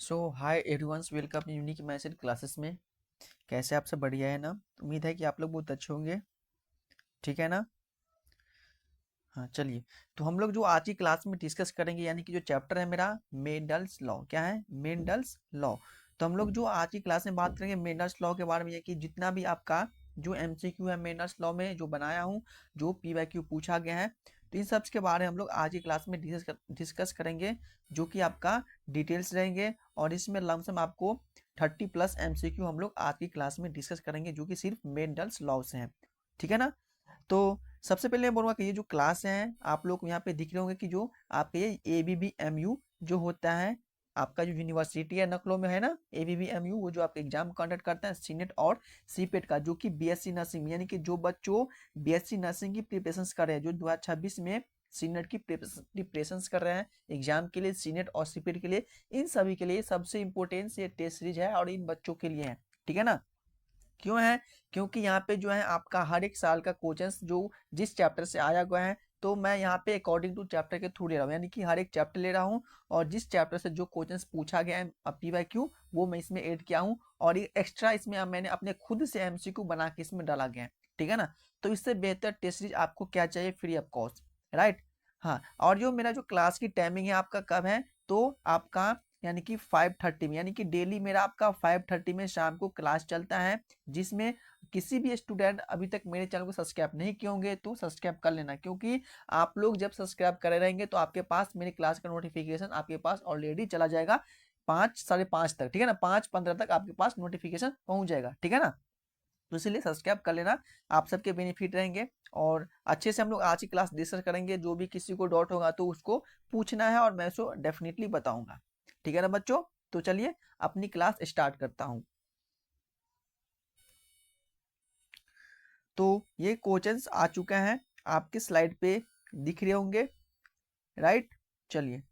सो hi everyones, welcome unique message classes में। कैसे आप सब? बढ़िया है ना? उम्मीद है कि आप लोग बहुत अच्छे होंगे। ठीक है ना? हाँ, चलिए। तो हम लोग जो आज की क्लास में डिस्कस करेंगे, यानी कि जो चैप्टर है मेरा मेंडल्स लॉ। क्या है? Mendel's law. तो हम लोग जो आज की क्लास में बात करेंगे मेंडल्स लॉ के बारे में, ये कि जितना भी आपका जो एमसीक्यू है मेंडल्स लॉ में जो बनाया हूँ, जो पीवाईक्यू पूछा गया है, तो इन सब के बारे में हम लोग आज की क्लास में डिस्कस करेंगे, जो कि आपका डिटेल्स रहेंगे। और इसमें लमसम आपको 30+ एमसीक्यू हम लोग आज की क्लास में डिस्कस करेंगे, जो कि सिर्फ मेंडल्स लॉ से हैं। ठीक है ना? तो सबसे पहले मैं बोलूँगा कि ये जो क्लास है, आप लोग को यहाँ पे दिख रहे होंगे कि जो आपके ये ABBMU जो होता है, आपका जो यूनिवर्सिटी है नकलो में है ना, ABBMU, वो जो आपके एग्जाम कंडक्ट करता है सीनेट और सीपेट का, जो कि बीएससी नर्सिंग, यानी कि जो बच्चों बीएससी नर्सिंग की प्रिपरेशन कर रहे हैं, जो 2026 में सीनेट की प्रिपरेशन कर रहे हैं एग्जाम के लिए, सीनेट और सीपेट के लिए, इन सभी के लिए सबसे इंपॉर्टेंट ये टेस्ट सीरीज है और इन बच्चों के लिए है। ठीक है ना? क्यों है? क्योंकि यहाँ पे जो है आपका हर एक साल का क्वेश्चंस जो जिस चैप्टर से आया हुआ है, तो मैं यहाँ पे अकॉर्डिंग टू चैप्टर के थ्रू ले रहा हूँ, यानी कि हर एक चैप्टर ले रहा हूँ और जिस चैप्टर से जो क्वेश्चंस पूछा गया है पीवाईक्यू, वो मैं इसमें ऐड किया हूँ। और ये एक्स्ट्रा इसमें अब मैंने अपने खुद से एमसीक्यू बना के इसमें डाला गया है। ठीक है ना? तो इससे बेहतर टेस्ट सीरीज आपको क्या चाहिए? Free of cost, right? हाँ, और जो मेरा जो क्लास की टाइमिंग है आपका कब है, तो आपका यानी कि 5:30 में, यानी कि डेली मेरा आपका 5:30 में शाम को क्लास चलता है, जिसमें किसी भी स्टूडेंट अभी तक मेरे चैनल को सब्सक्राइब नहीं किए होंगे तो सब्सक्राइब कर लेना, क्योंकि आप लोग जब सब्सक्राइब करे रहेंगे तो आपके पास मेरी क्लास का नोटिफिकेशन आपके पास ऑलरेडी चला जाएगा 5 साढ़े 5 तक। ठीक है ना? 5:15 तक आपके पास नोटिफिकेशन पहुंच जाएगा। ठीक है ना? तो इसलिए सब्सक्राइब कर लेना, आप सबके बेनिफिट रहेंगे। और अच्छे से हम लोग आज की क्लास डिस्कस करेंगे, जो भी किसी को डाउट होगा तो उसको पूछना है और मैं उसको डेफिनेटली बताऊंगा। ठीक है ना बच्चों? तो चलिए अपनी क्लास स्टार्ट करता हूँ। तो ये क्वेश्चंस आ चुका है, आपके स्लाइड पे दिख रहे होंगे, राइट? चलिए।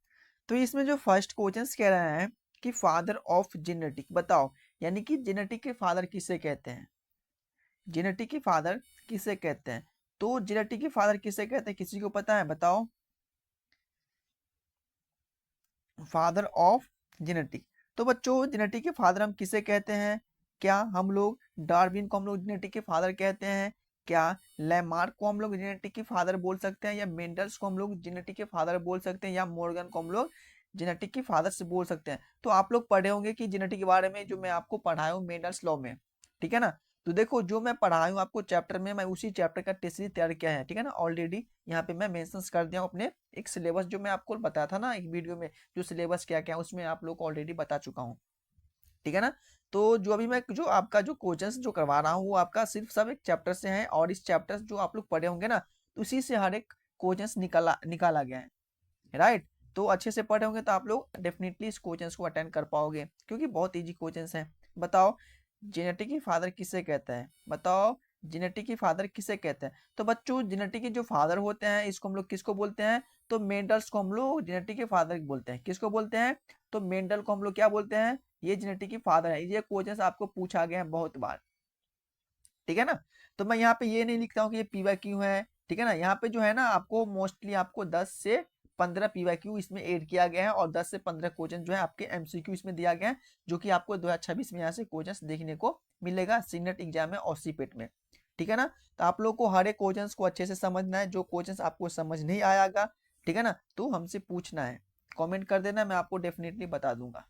तो इसमें जो फर्स्ट क्वेश्चंस कह रहा है कि फादर ऑफ जेनेटिक बताओ, यानी कि जेनेटिक के फादर किसे कहते हैं? जेनेटिक के फादर किसे कहते हैं? तो जेनेटिक के फादर किसे कहते हैं, किसी को पता है? बताओ। Father of genetic. तो बच्चों जेनेटिक के फादर हम किसे कहते हैं? क्या हम लोग डार्विन को हम लोग जेनेटिक के फादर कहते हैं? क्या लैमार्क को हम लोग जेनेटिक के फादर बोल सकते हैं? या मेंडल्स को हम लोग जेनेटिक के फादर बोल सकते हैं? या मॉर्गन को हम लोग जेनेटिक के फादर से बोल सकते हैं? तो आप लोग पढ़े होंगे कि जेनेटिक के बारे में जो मैं आपको पढ़ाया हूँ मेंडल्स लॉ में। ठीक है ना? तो देखो जो मैं पढ़ाया हूँ आपको चैप्टर में, मैं उसी चैप्टर का टेस्ट सीरीज तैयार किया है। ठीक है ना? ऑलरेडी यहाँ पे मैं मेंशन कर दिया हूँ अपने एक सिलेबस, जो मैं आपको बताया था ना एक वीडियो में, जो सिलेबस क्या क्या है उसमें आप लोग को ऑलरेडी बता चुका हूँ। ठीक है ना? तो जो अभी मैं जो आपका जो क्वेश्चंस जो करवा रहा हूँ वो आपका सिर्फ सब एक चैप्टर से है, और इस चैप्टर जो आप लोग पढ़े होंगे ना, तो उसी से हर एक क्वेश्चंस निकाला निकाला गया है, राइट? तो अच्छे से पढ़े होंगे तो आप लोग डेफिनेटली इस क्वेश्चंस को अटेंड कर पाओगे, क्योंकि बहुत इजी क्वेश्चंस हैं। बताओ जेनेटिक की फादर किसे कहते हैं? बताओ जेनेटिक की फादर किसे कहते हैं? तो बच्चों जेनेटिक के जो फादर होते हैं इसको हम लोग किसको बोलते हैं? तो मेंडल्स को हम लोग जेनेटिक के फादर बोलते हैं। किसको बोलते हैं? तो मेंडल को हम लोग क्या बोलते हैं? ये जेनेटिक की फादर है। ये क्वेश्चन आपको पूछा गया है बहुत बार। ठीक है ना? तो मैं यहाँ पे ये नहीं लिखता हूँ कि ये पीवाईक्यू है। ठीक है ना? यहाँ पे जो है ना आपको मोस्टली आपको 10 से 15 पीवाईक्यू इसमें ऐड किया गया है, और 10 से 15 क्वेश्चन जो है आपके एमसीक्यू इसमें दिया गया है, जो कि आपको 2026 में यहाँ से क्वेश्चन देखने को मिलेगा सीनेट एग्जाम में और सीपेट में। ठीक है ना? तो आप लोग को हर एक क्वेश्चन को अच्छे से समझना है। जो क्वेश्चन आपको समझ नहीं आएगा, ठीक है ना, तो हमसे पूछना है, कॉमेंट कर देना, मैं आपको डेफिनेटली बता दूंगा।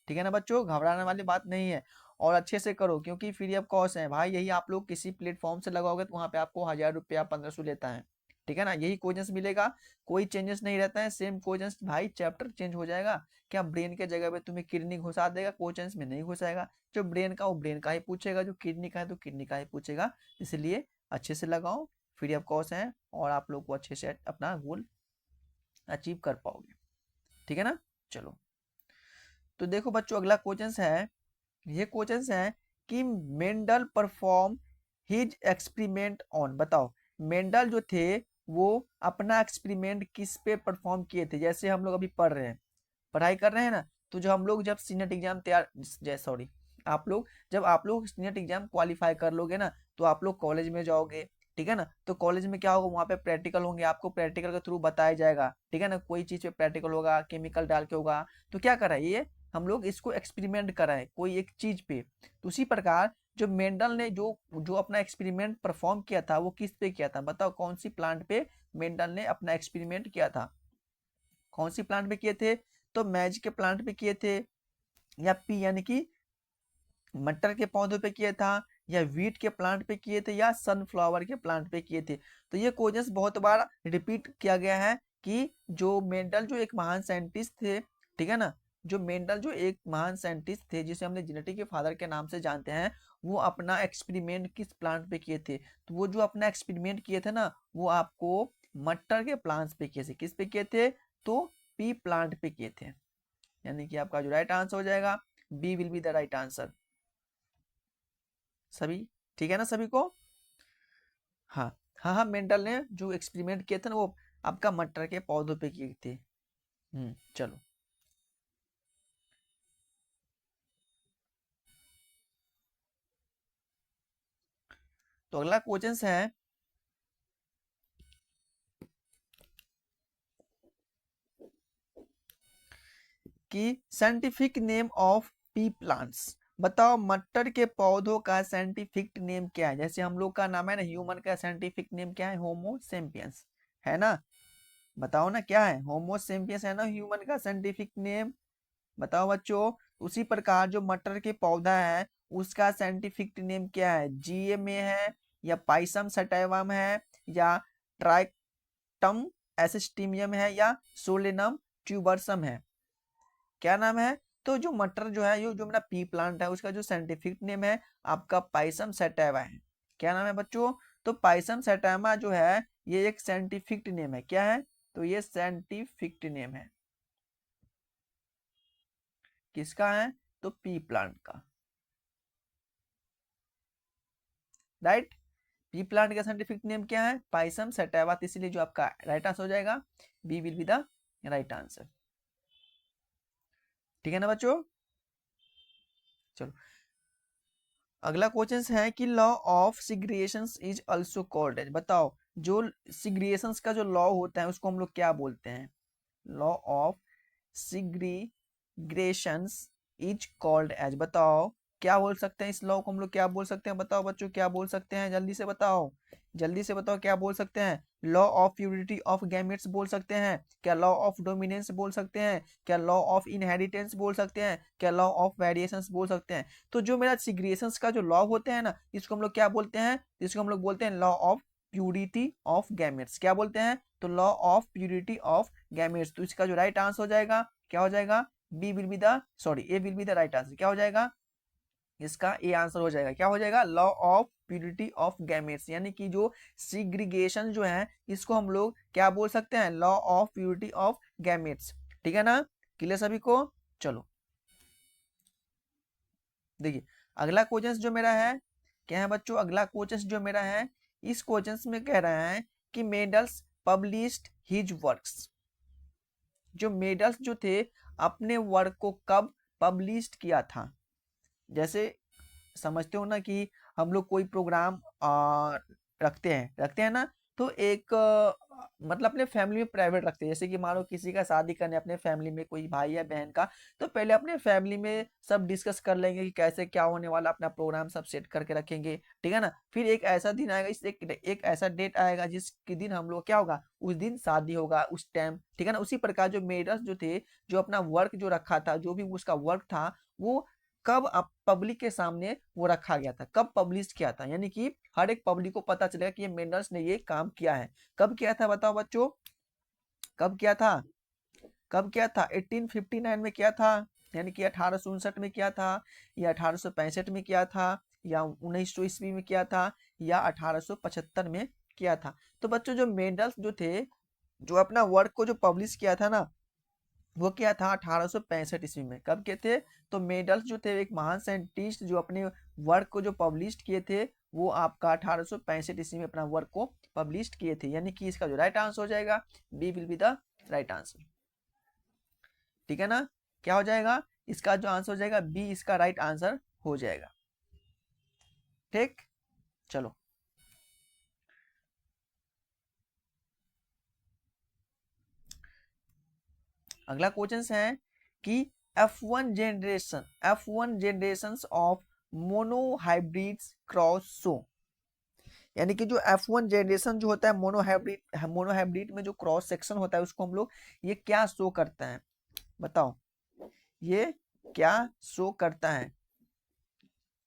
ठीक है ना बच्चों? घबराने वाली बात नहीं है। और अच्छे से करो, क्योंकि फ्री ऑफ कॉस्ट है भाई। यही आप लोग किसी प्लेटफॉर्म से लगाओगे तो वहां पे आपको 1000 रुपया 1500 लेता है। ठीक है ना? यही क्वेश्चंस मिलेगा, कोई चेंजेस नहीं रहता है, सेम क्वेश्चंस। भाई चैप्टर चेंज हो जाएगा क्या? ब्रेन के जगह पे तुम्हें किडनी घुसा देगा, क्वेश्चंस में नहीं घुसाएगा। जो ब्रेन का वो ब्रेन का ही पूछेगा, जो किडनी का है तो किडनी का ही पूछेगा। इसलिए अच्छे से लगाओ, फ्री ऑफ कॉस्ट है, और आप लोग को अच्छे से अपना गोल अचीव कर पाओगे। ठीक है ना? चलो। तो देखो बच्चों अगला क्वेश्चन है, ये क्वेश्चन है कि Mendel perform his experiment on. बताओ मेंडल जो थे वो अपना एक्सपेरिमेंट किस पे परफॉर्म किए थे? जैसे हम लोग अभी पढ़ रहे हैं, पढ़ाई कर रहे हैं ना, तो जो हम लोग जब सीनेट एग्जाम तैयार जय सॉरी आप लोग जब आप लोग सीनेट एग्जाम क्वालिफाई कर लोगे ना, तो आप लोग कॉलेज में जाओगे। ठीक है ना? तो कॉलेज में क्या होगा, वहाँ पे प्रैक्टिकल होंगे, आपको प्रैक्टिकल के थ्रू बताया जाएगा। ठीक है ना? कोई चीज़ पे प्रैक्टिकल होगा, केमिकल डाल के होगा। तो क्या कर रहा है ये हम लोग इसको एक्सपेरिमेंट कराएं कोई एक चीज पे। तो उसी प्रकार जो मेंडल ने जो जो अपना एक्सपेरिमेंट परफॉर्म किया था वो किस पे किया था, बताओ कौन सी प्लांट पे मेंडल ने अपना एक्सपेरिमेंट किया था, कौन सी प्लांट पे किए थे? तो मैज के प्लांट पे किए थे, या पी यानी कि मटर के पौधों पे किया था, या वीट के प्लांट पे किए थे, या सनफ्लावर के प्लांट पे किए थे। तो ये क्वेश्चन बहुत बार रिपीट किया गया है कि जो मेंडल जो एक महान साइंटिस्ट थे, ठीक है ना, जो मेंडल जो एक महान साइंटिस्ट थे जिसे हमने जेनेटिक के फादर के नाम से जानते हैं, वो अपना एक्सपेरिमेंट किस प्लांट पे किए थे? तो वो जो अपना एक्सपेरिमेंट किए थे ना, वो आपको मटर के प्लांट्स पे किए थे। किस पे किए थे? तो पी प्लांट पे किए थे। यानी कि आपका जो राइट आंसर हो जाएगा B will be the right answer. सभी ठीक है ना सभी को? हाँ हाँ हाँ, मेंडल ने जो एक्सपेरिमेंट किए थे ना वो आपका मटर के पौधों पे किए थे। चलो। तो अगला क्वेश्चन है कि scientific name of P plants. बताओ मटर के पौधों का साइंटिफिक नेम क्या है? जैसे हम लोग का नाम है ना, ह्यूमन का साइंटिफिक नेम क्या है? होमो सेपियंस, है ना? बताओ ना क्या है? होमो सेपियंस है ना ह्यूमन का साइंटिफिक नेम। बताओ बच्चों। उसी प्रकार जो मटर के पौधा है उसका साइंटिफिक नेम क्या है? जीएमए है, या पाइसम सटाइवम है, या ट्राइटम एसिस्टीमियम है, या सोलेनम ट्यूबरसम है? क्या नाम है? तो जो मटर जो है, ये जो मेरा पी प्लांट है उसका जो साइंटिफिक नेम है आपका पाइसम सटाइवा है। क्या नाम है बच्चों? तो पाइसम सटाइवा जो है ये एक साइंटिफिक नेम है। क्या है? तो ये साइंटिफिक नेम है किसका है? तो पी प्लांट का। राइट। पी प्लांट का साइंटिफिक नेम क्या है? पाइसम सटाइवा। इसलिए जो आपका राइट आंसर हो जाएगा B will be the right answer. ठीक है ना बच्चों? चलो। अगला क्वेश्चन है कि law of segregation is also called as. बताओ जो सिग्रेशन का जो लॉ होता है उसको हम लोग क्या बोलते हैं? Law of segregations is called as. बताओ क्या बोल सकते हैं इस लॉ को हम लोग? क्या बोल सकते हैं? बताओ बच्चों क्या बोल सकते हैं? जल्दी से बताओ, जल्दी से बताओ क्या बोल सकते हैं? Law of purity of gametes बोल सकते हैं क्या? लॉ ऑफ डोमिनेंस बोल सकते हैं क्या? लॉ ऑफ इनहेरिटेंस बोल सकते हैं क्या? लॉ ऑफ वेरिएशंस बोल सकते हैं? तो जो मेरा सिग्रेशंस का जो लॉ होते हैं ना, इसको हम लोग क्या बोलते हैं? इसको हम लोग बोलते हैं law of purity of gametes. क्या बोलते हैं? तो law of purity of gametes. तो इसका जो राइट आंसर हो जाएगा क्या हो जाएगा? B will be the sorry A will be the right answer. क्या हो जाएगा? इसका ए आंसर हो जाएगा। क्या हो जाएगा? Law of purity of gametes. यानी कि जो सिग्रीगेशन जो है इसको हम लोग क्या बोल सकते हैं? Law of purity of gametes. ठीक है ना? क्लियर सभी को? चलो देखिए अगला क्वेश्चन जो मेरा है क्या है बच्चों? अगला क्वेश्चन जो मेरा है, इस क्वेश्चन में कह रहा है कि मेडल्स पब्लिश्ड हिज वर्क्स। जो मेडल्स जो थे अपने वर्क को कब पब्लिश किया था? जैसे समझते हो ना कि हम लोग कोई प्रोग्राम रखते हैं ना, तो एक मतलब अपने फैमिली में प्राइवेट रखते हैं। जैसे कि मान लो किसी का शादी करने अपने फैमिली में कोई भाई या बहन का, तो पहले अपने फैमिली में सब डिस्कस कर लेंगे कि कैसे क्या होने वाला, अपना प्रोग्राम सब सेट करके रखेंगे। ठीक है ना? फिर एक ऐसा दिन आएगा, एक ऐसा डेट आएगा जिसके दिन हम लोग क्या होगा, उस दिन शादी होगा उस टाइम। ठीक है ना? उसी प्रकार जो मेडल्स जो थे, जो अपना वर्क जो रखा था, जो भी उसका वर्क था, वो कब पब्लिक के सामने वो रखा गया था, कब पब्लिश किया था? यानी कि हर एक पब्लिक को पता चलेगा कि ये मेंडल्स ने ये काम किया है। कब किया था बताओ बच्चों? कब किया था? कब किया था? 1859 में किया था, यानी कि 1859 में किया था, या 1865 में किया था, या 1900 ईस्वी में किया था, या 1875 में किया था? तो बच्चों जो मेंडल्स जो थे, जो अपना वर्क को जो पब्लिश किया था ना, वो क्या था 1865 ईस्वी में। कब के थे? तो मेडल्स जो थे एक महान साइंटिस्ट जो अपने वर्क को जो पब्लिश किए थे, वो आपका 1865 ईस्वी में अपना वर्क को पब्लिश किए थे। यानी कि इसका जो राइट आंसर हो जाएगा B will be the right answer. ठीक है ना? क्या हो जाएगा? इसका जो आंसर हो जाएगा बी, इसका राइट आंसर हो जाएगा। ठीक। चलो अगला क्वेश्चन है कि F1 generations of monohybrids cross so, यानी कि जो F1 जनरेशन जो होता है मोनोहाइब्रिड में जो क्रॉस सेक्शन होता है उसको हम लोग ये क्या शो करता है, बताओ ये क्या शो करता है।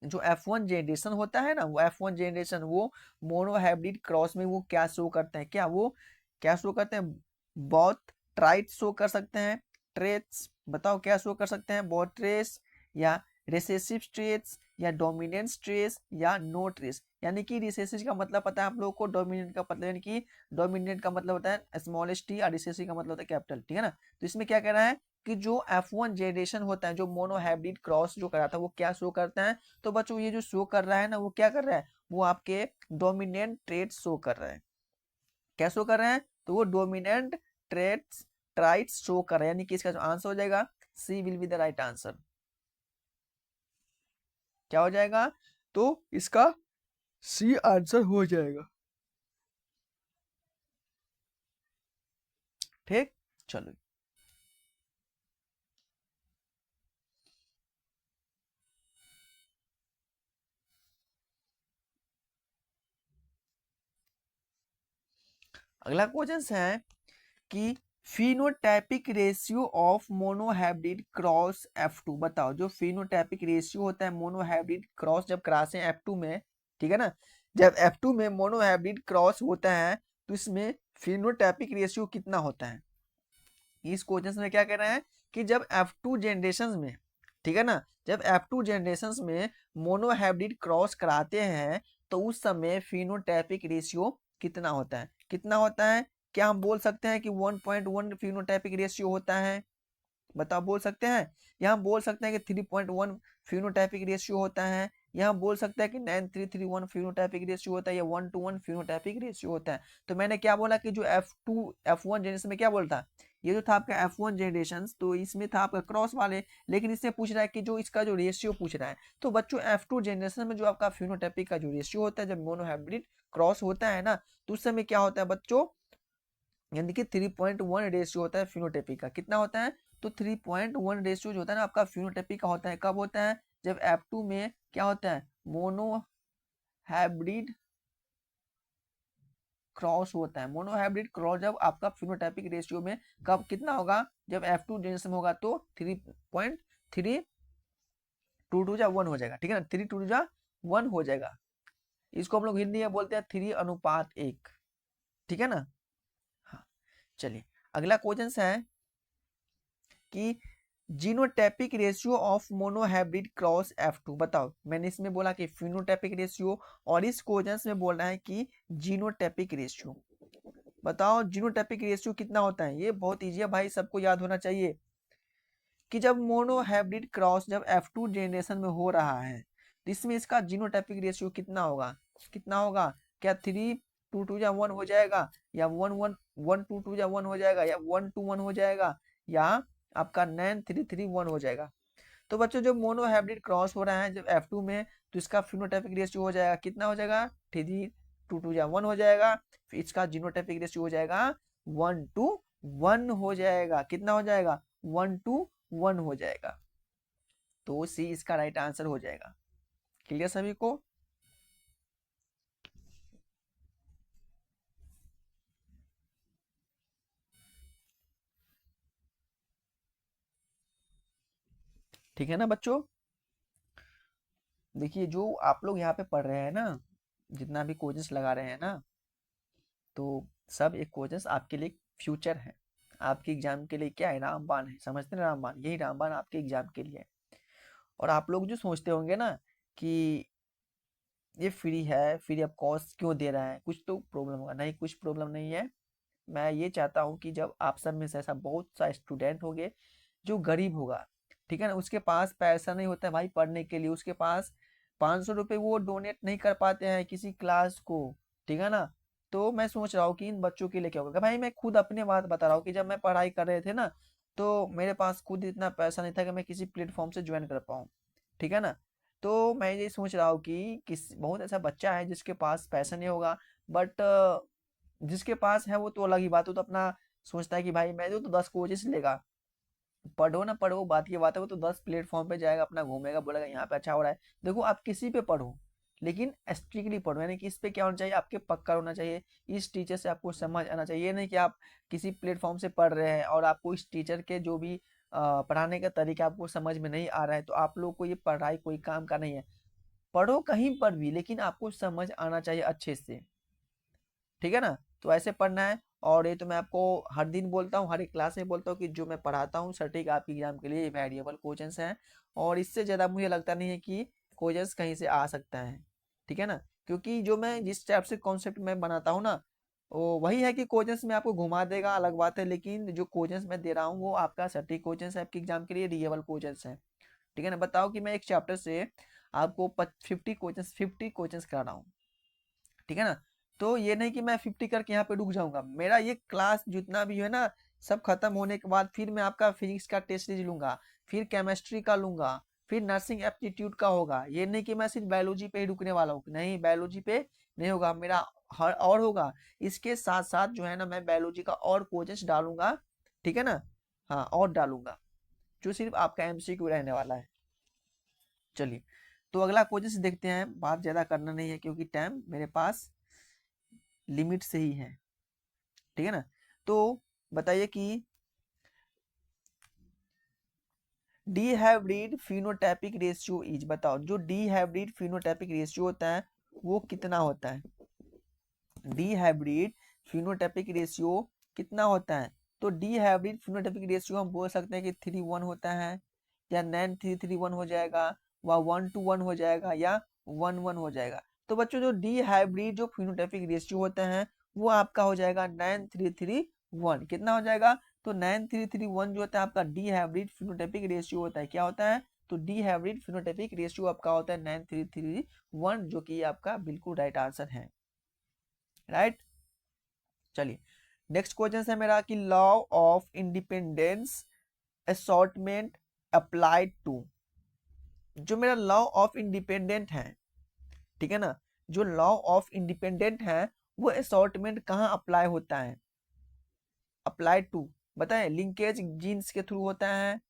जो F1 जनरेशन होता है ना, वो F1 जनरेशन वो मोनोहाइब्रिड क्रॉस में वो क्या शो करते हैं, क्या शो करते हैं, बहुत ट्राइट शो कर सकते हैं, ट्रेट्स बताओ क्या शो कर सकते हैं, बहुत ट्रेस या रिसेसिव ट्रेट्स या डोमिनेंट ट्रेस या नो ट्रेस। यानी कि रिसेसिव का मतलब पता है आप लोगों को, डोमिनेंट का मतलब यानी कि डोमिनेंट का मतलब होता है स्मॉलेस्ट टी और रिसेसिव का मतलब होता है कैपिटल, ठीक है ना। तो इसमें क्या कह रहा है कि जो F1 जनरेशन होता है जो मोनोहाइब्रिड क्रॉस जो कराता है वो क्या शो करता है। तो बच्चों ये जो शो कर रहा है ना वो क्या कर रहा है, वो आपके डोमिनेंट ट्रेट शो कर रहा है। क्या शो कर रहे हैं, तो वो डोमिनेंट ट्रेट्स ट्राइट्स शो कर रहे हैं, यानी कि इसका जो आंसर हो जाएगा C will be the right answer. क्या हो जाएगा, तो इसका सी आंसर हो जाएगा। ठीक, चलो अगला क्वेश्चन है कि phenotypic ratio of monohybrid cross F2, बताओ जो फिनोटाइपिक रेशियो होता है मोनोहाइब्रिड क्रॉस जब करासे F2 में, ठीक है ना, जब F2 में मोनोहाइब्रिड क्रॉस होता है तो इसमें फिनोटाइपिक रेशियो कितना होता है। इस क्वेश्चन में क्या कह रहे हैं कि जब F2 जनरेशन में, ठीक है ना, जब F2 जनरेशन में मोनोहाइब्रिड क्रॉस कराते हैं तो उस समय फिनोटाइपिक रेशियो कितना होता है, कितना होता है। क्या हम बोल सकते हैं कि 1.1 फिनोटाइपिक रेशियो होता है, बताओ बोल सकते हैं। यहाँ बोल सकते हैं कि 3.1 फिनोटाइपिक रेशियो होता है, यहाँ बोल सकता है कि 9331 फिनोटाइपिक रेशियो होता है या 1:1 फिनोटाइपिक रेशियो होता है। तो मैंने क्या बोला कि जो F1 जनरेशन में क्या बोलता, ये जो था आपका F1 जनरेशन तो इसमें था आपका क्रॉस वाले, लेकिन इससे पूछ रहा है कि जो इसका जो रेशियो पूछ रहा है। तो बच्चों F2 जनरेशन में जो आपका फिनोटाइपिक का जो रेशियो होता है जब मोनोहाइब्रिड क्रॉस होता है ना, तो उस समय क्या होता है बच्चों, यानी कि 3.1 रेशियो होता है फिनोटाइपिक का, कितना होता है, तो 3.1 रेशियो जो होता है ना आपका फिनोटाइपिक का होता है, कब होता है, जब F2 में क्या होता है मोनोहाइब्रिड क्रॉस होता है। मोनोहाइब्रिड क्रॉस जब आपका फिनोटाइपिक रेशियो में कब कितना होगा, जब F2 जनरेशन होगा तो 3.3 टू जा 1 हो जाएगा, ठीक है ना, 3 टू जा 1 हो जाएगा। इसको हम लोग हिंदी में बोलते हैं 3:1, ठीक है ना। हाँ, चलिए अगला क्वेश्चन है कि genotypic ratio of monohybrid cross F2, बताओ मैंने इसमें बोला कि फिनोटाइपिक रेशियो और इस क्वेश्चन में बोल रहा है कि जीनोटाइपिक रेशियो। बताओ जीनोटाइपिक रेशियो कितना होता है, ये बहुत इजी है भाई, सबको याद होना चाहिए कि जब मोनोहाइब्रिड क्रॉस जब F2 जनरेशन में हो रहा है तो इसमें इसका जीनोटाइपिक रेशियो कितना होगा, कितना होगा, क्या 3:2 हो जाएगा या 1:1 हो जाएगा या 1:1 हो जाएगा या आपका 9:3 हो जाएगा। तो बच्चों जब मोनोहाइब्रिड क्रॉस हो रहा है जब F2 में तो इसका फिनोटाइपिक रेशियो हो जाएगा, कितना हो जाएगा, 3:1 हो जाएगा, फिर इसका जीनोटाइपिक रेशियो हो जाएगा 1:1 हो जाएगा, कितना हो जाएगा 1:1 हो जाएगा। तो सी इसका राइट आंसर हो जाएगा। क्लियर सभी को। ठीक है ना बच्चों। देखिए जो आप लोग यहाँ पे पढ़ रहे हैं ना, जितना भी कोचिंग्स लगा रहे हैं ना, तो सब एक कोचिंग्स आपके लिए फ्यूचर है, आपके एग्जाम के लिए क्या है, रामबाण है, समझते हैं रामबाण, यही रामबाण आपके एग्जाम के लिए है। और आप लोग जो सोचते होंगे ना कि ये फ्री है, फ्री ऑफ कॉस्ट क्यों दे रहा है, कुछ तो प्रॉब्लम होगा, नहीं कुछ प्रॉब्लम नहीं है। मैं ये चाहता हूँ कि जब आप सब में से ऐसा बहुत सा स्टूडेंट होंगे जो गरीब होगा, ठीक है ना, उसके पास पैसा नहीं होता है भाई पढ़ने के लिए, उसके पास 500 रुपये वो डोनेट नहीं कर पाते हैं किसी क्लास को, ठीक है ना। तो मैं सोच रहा हूँ कि इन बच्चों के लिए क्या होगा भाई, मैं खुद अपने बात बता रहा हूँ कि जब मैं पढ़ाई कर रहे थे ना तो मेरे पास खुद इतना पैसा नहीं था कि मैं किसी प्लेटफॉर्म से ज्वाइन कर पाऊँ, ठीक है ना। तो मैं ये सोच रहा हूँ कि किस बहुत ऐसा बच्चा है जिसके पास पैसा नहीं होगा, बट जिसके पास है वो तो अलग ही बात है, वो तो अपना सोचता है कि भाई मैं तो 10 कोचिंग लेगा, पढ़ो ना पढ़ो बात की बात है, वो तो 10 प्लेटफॉर्म पे जाएगा, अपना घूमेगा, बोलेगा यहाँ पे अच्छा हो रहा है। देखो आप किसी पे पढ़ो, लेकिन स्ट्रिक्टली पढ़ो, यानी कि इस पे क्या होना चाहिए, आपके पक्का होना चाहिए, इस टीचर से आपको समझ आना चाहिए। ये नहीं कि आप किसी प्लेटफॉर्म से पढ़ रहे हैं और आपको इस टीचर के जो भी पढ़ाने का तरीका आपको समझ में नहीं आ रहा है, तो आप लोग को ये पढ़ाई कोई काम का नहीं है। पढ़ो कहीं पर भी, लेकिन आपको समझ आना चाहिए अच्छे से, ठीक है ना। तो ऐसे पढ़ना है। और ये तो मैं आपको हर दिन बोलता हूँ, हर एक क्लास में बोलता हूँ कि जो मैं पढ़ाता हूँ सटीक आपके एग्जाम के लिए वेरिएबल क्वेश्चंस हैं, और इससे ज़्यादा मुझे लगता नहीं है कि क्वेश्चंस कहीं से आ सकता है, ठीक है ना। क्योंकि जो मैं जिस टाइप से कॉन्सेप्ट में बनाता हूँ ना, वो वही है कि क्वेश्चंस में आपको घुमा देगा, अलग बात है, लेकिन जो क्वेश्चंस मैं दे रहा हूँ वो आपका सटीक क्वेश्चंस है, आपके एग्जाम के लिए रिएबल क्वेश्चंस है, ठीक है ना। बताओ कि मैं एक चैप्टर से आपको 50 क्वेश्चंस करा रहा हूँ, ठीक है ना। तो ये नहीं कि मैं 50 करके यहाँ पे रुक जाऊंगा, मेरा ये क्लास जितना भी है ना, सब खत्म होने के बाद फिर मैं आपका फिजिक्स का टेस्ट सीरीज लूंगा, फिर केमिस्ट्री का लूंगा, फिर नर्सिंग एप्टीट्यूड का होगा। ये नहीं कि मैं सिर्फ बायोलॉजी पे ही रुकने वाला हूँ, नहीं, बायोलॉजी पे नहीं होगा मेरा, हर और होगा। इसके साथ साथ जो है ना, मैं बायोलॉजी का और कोजेस डालूंगा, ठीक है ना। हाँ, और डालूंगा, जो सिर्फ आपका एमसीक्यू रहने वाला है। चलिए, तो अगला क्वेश्चन देखते हैं, बात ज्यादा करना नहीं है क्योंकि टाइम मेरे पास लिमिट से ही है, ठीक है ना। तो बताइए कि D hybrid phenotypic ratio is, बताओ जो डी हाइब्रिड फिनोटाइपिक रेशियो होता है वो कितना होता है। डी हाइब्रिड फिनोटाइपिक रेशियो कितना होता है। तो डी हाइब्रिड फिनोटाइपिक रेशियो हम बोल सकते हैं कि 3:1 होता है, या 9:3:1 हो जाएगा, व 1:1 हो जाएगा, या 1:1 हो जाएगा। तो बच्चों जो डी हाइब्रिड जो फिनोटाइपिक रेशियो होता है वो आपका हो जाएगा 9:3:1। कितना हो जाएगा, तो 9:3:1 जो होता है आपका डी हाइब्रिड फिनोटाइपिक रेशियो होता है। क्या होता है, तो डी हाइब्रिड फिनोटाइपिक रेशियो आपका होता है 9:3:1, जो कि आपका बिल्कुल राइट आंसर है, राइट। चलिए, नेक्स्ट क्वेश्चन है मेरा कि law of independence assortment applied to, जो मेरा लॉ ऑफ इंडिपेंडेंट है, ठीक है ना, जो लॉ ऑफ इंडिपेंडेंट है वो असॉर्टमेंट कहाँ अप्लाई होता है, अप्लाइड टू, बताएं। लिंकेज जीन्स के थ्रू होता है,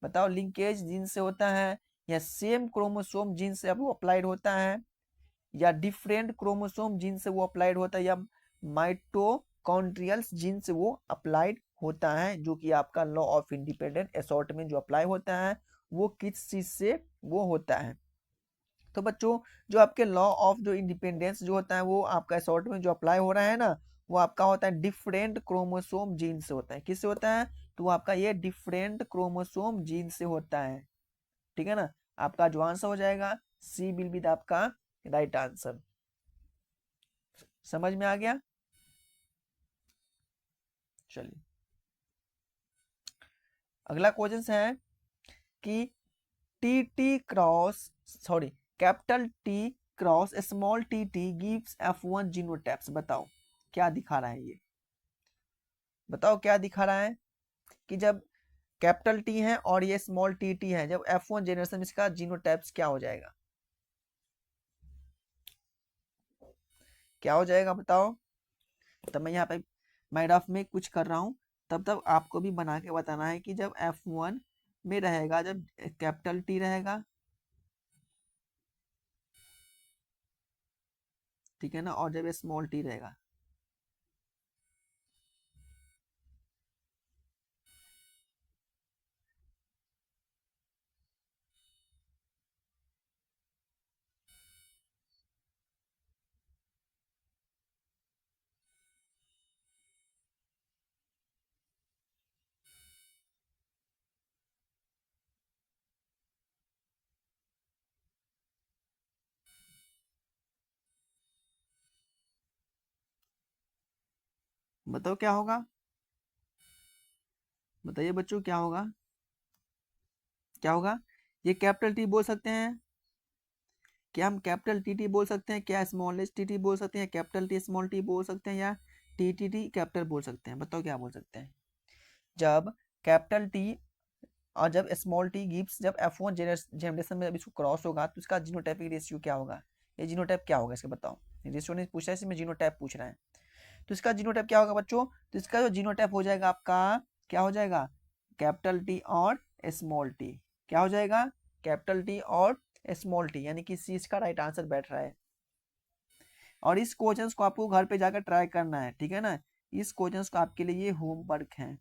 बताओ, लिंकेज जीन से होता है, या सेम क्रोमोसोम जीन से वो अप्लाइड होता है, या डिफरेंट क्रोमोसोम जीन से वो अप्लाइड होता है, या माइटोकॉन्ड्रियल जीन से वो अप्लाइड होता है। जो कि आपका लॉ ऑफ इंडिपेंडेंट असॉर्टमेंट जो अप्लाई होता है वो किस चीज से वो होता है। तो बच्चों, जो आपके लॉ ऑफ जो इंडिपेंडेंस जो होता है वो आपका असॉर्टमेंट जो अप्लाई हो रहा है ना, वो आपका होता है डिफरेंट क्रोमोसोम जीन से होता है। किससे होता है, तो आपका ये डिफरेंट क्रोमोसोम जीन से होता है, ठीक है ना। आपका जो आंसर हो जाएगा सी विल बी द आपका राइट आंसर। समझ में आ गया। चलिए, अगला क्वेश्चन है कि T T cross sorry capital T cross small T T gives F1 genotypes. बताओ क्या दिखा रहा है ये, बताओ क्या दिखा रहा है कि जब कैपिटल टी है और ये स्मॉल टी टी है, जब F1 जनरेशन में इसका जीनोटाइप्स क्या हो जाएगा, क्या हो जाएगा बताओ। तब मैं यहाँ पे मैं रफ में कुछ कर रहा हूँ, तब तब आपको भी बना के बताना है कि जब F1 में रहेगा, जब कैपिटल टी रहेगा, ठीक है ना, और जब स्मॉल टी रहेगा। बताओ क्या होगा, बताइए बच्चों क्या होगा, क्या होगा। ये कैपिटल टी बोल सकते हैं, क्या हम कैपिटल टी टी बोल सकते हैं, क्या स्मॉल एस टी टी बोल सकते हैं, कैपिटल टी स्मॉल टी बोल सकते हैं, या टी टी टी कैपिटल बोल सकते हैं। बताओ क्या बोल सकते हैं। जब कैपिटल टी और जब स्मॉल टी गिव्स, जब F1 जनरेशन में जब इसको क्रॉस होगा तो इसका जीनोटाइपिक रेशियो क्या होगा, ये जीनोटाइप क्या होगा इसका बताओ। रेशियो नहीं पूछ रहा है, इसमें जीनोटाइप पूछ रहा है। तो इसका जीनोटाइप क्या होगा बच्चों, तो इसका जो जीनोटाइप हो जाएगा आपका, क्या हो जाएगा, कैपिटल टी और स्मॉल टी। क्या हो जाएगा? कैपिटल टी और स्मॉल टी, यानी कि सी इसका राइट आंसर बैठ रहा है। और इस क्वेश्चन को आपको घर पे जाकर ट्राई करना है, ठीक है ना। इस क्वेश्चन को आपके लिए ये होमवर्क है,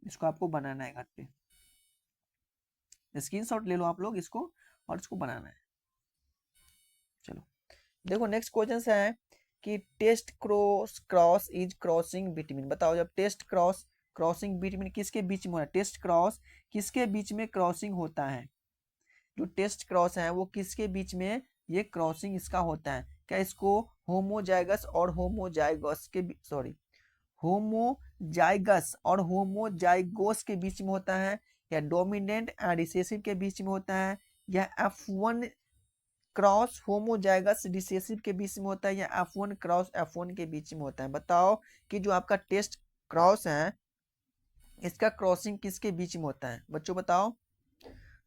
इसको आपको बनाना है घर पे। स्क्रीनशॉट ले लो आप लोग इसको और इसको बनाना है। चलो देखो नेक्स्ट क्वेश्चन है कि test cross is crossing between. बताओ जब टेस्ट क्रॉस क्रॉसिंग बिटवीन किसके बीच में हो रहा है? टेस्ट क्रॉस किसके बीच में क्रॉसिंग होता है? जो टेस्ट क्रॉस है वो किसके बीच में ये क्रॉसिंग इसका होता है? क्या इसको होमोजाइगस और होमोजाइगस के सॉरी होमोजाइगस और होमोजाइगोस के बीच में होता है, या डोमिनेंट एंड रिसेसिव के बीच में होता है, या F1 क्रॉस होमोजाइगस रिसेसिव के बीच में होता है, या F1 क्रॉस F1 के बीच में होता है? बताओ कि जो आपका टेस्ट क्रॉस है इसका क्रॉसिंग किसके बीच में होता है बच्चों? बताओ।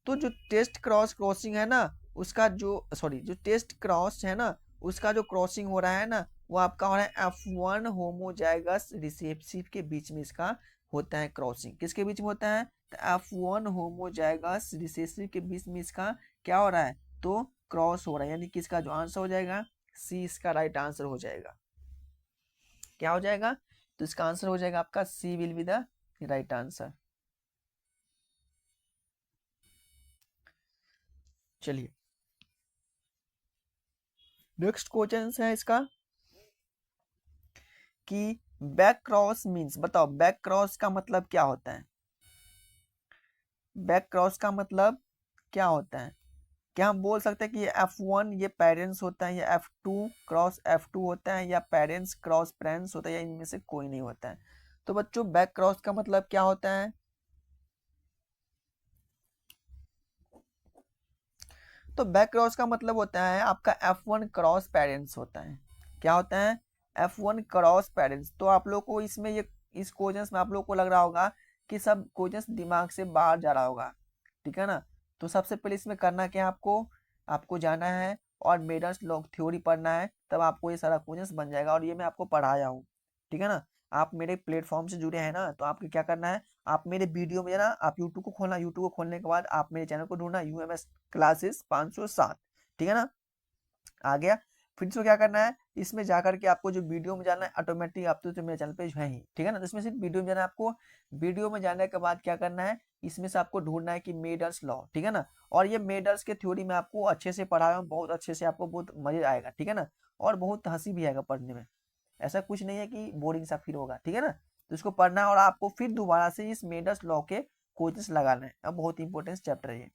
तो जो टेस्ट क्रॉस क्रॉसिंग है ना उसका जो टेस्ट क्रॉस है ना उसका जो क्रॉसिंग हो रहा है ना वो आपका हो रहा है F1 होमोजाइगस रिसेसिव के बीच में इसका होता है क्रॉसिंग। किसके बीच में होता है? तो F1 होमोजाइगस रिसेसिव के बीच में इसका क्या हो रहा है? तो क्रॉस हो रहा है, यानी कि इसका जो आंसर हो जाएगा सी इसका राइट आंसर हो जाएगा। क्या हो जाएगा? तो इसका आंसर हो जाएगा आपका C will be the right answer. चलिए नेक्स्ट क्वेश्चन है इसका कि बैक क्रॉस मीन्स। बताओ बैक क्रॉस का मतलब क्या होता है? बैक क्रॉस का मतलब क्या होता है? क्या हम बोल सकते हैं कि ये F1 ये पेरेंट्स होता है, या F2 क्रॉस F2 होता है, या पेरेंट्स क्रॉस पेरेंट्स होता है, या इनमें से कोई नहीं होता है? तो बच्चों बैक क्रॉस का मतलब क्या होता है? तो बैक क्रॉस का मतलब होता है आपका F1 क्रॉस पेरेंट्स होता है। क्या होता है? F1 cross parents. तो आप लोग को इसमें ये इस क्वेश्चन में आप लोग को लग रहा होगा कि सब क्वेश्चन दिमाग से बाहर जा रहा होगा, ठीक है ना। तो सबसे पहले इसमें करना क्या है आपको? आपको जाना है और मेडल्स लॉ थ्योरी पढ़ना है, तब आपको ये सारा क्वेश्चन बन जाएगा। और ये मैं आपको पढ़ाया हूँ, ठीक है ना। आप मेरे प्लेटफॉर्म से जुड़े हैं ना, तो आपको क्या करना है, आप मेरे वीडियो में जाना, आप यूट्यूब को खोलना, यूट्यूब को खोलने के बाद आप मेरे चैनल को ढूंढना UMS क्लासेस 507, ठीक है ना। आ गया। फिर इसको क्या करना है, इसमें जाकर के आपको जो वीडियो में जाना है ऑटोमेटिक आप तो मेरे चैनल पे है ही, ठीक है ना। तो इसमें सिर्फ वीडियो में जाना है आपको। वीडियो में जाने के बाद क्या करना है, इसमें से आपको ढूंढना है कि मेडल्स लॉ, ठीक है ना। और ये मेडल्स के थ्योरी में आपको अच्छे से पढ़ाया हूं, बहुत अच्छे से, आपको बहुत मजा आएगा, ठीक है ना। और बहुत हंसी भी आएगा पढ़ने में, ऐसा कुछ नहीं है कि बोरिंग सा फील होगा, ठीक है ना। तो इसको पढ़ना है और आपको फिर दोबारा से इस मेडल्स लॉ के क्वेश्चंस लगाना है। अब बहुत इंपॉर्टेंट चैप्टर है ये,